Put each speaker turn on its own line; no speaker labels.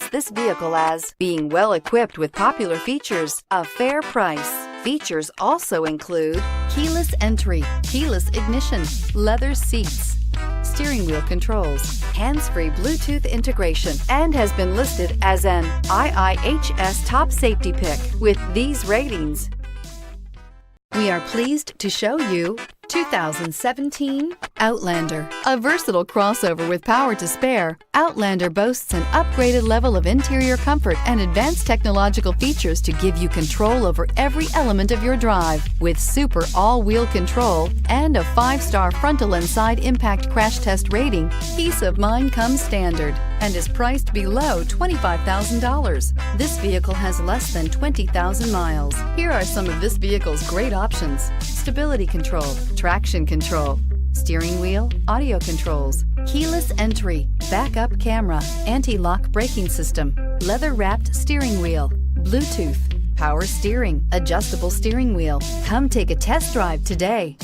rates this vehicle as being well equipped with popular features, a fair price. Features also include keyless entry, keyless ignition, leather seats, steering wheel controls, hands-free Bluetooth integration, and has been listed as an IIHS top safety pick with these ratings. We are pleased to show you 2017 Outlander. A versatile crossover with power to spare, Outlander boasts an upgraded level of interior comfort and advanced technological features to give you control over every element of your drive. With super all-wheel control and a 5-star frontal and side impact crash test rating, peace of mind comes standard and is priced below $25,000. This vehicle has less than 20,000 miles. Here are some of this vehicle's great options: stability control, traction control, steering wheel audio controls, keyless entry, backup camera, anti-lock braking system, leather-wrapped steering wheel, Bluetooth, power steering, adjustable steering wheel. Come take a test drive today.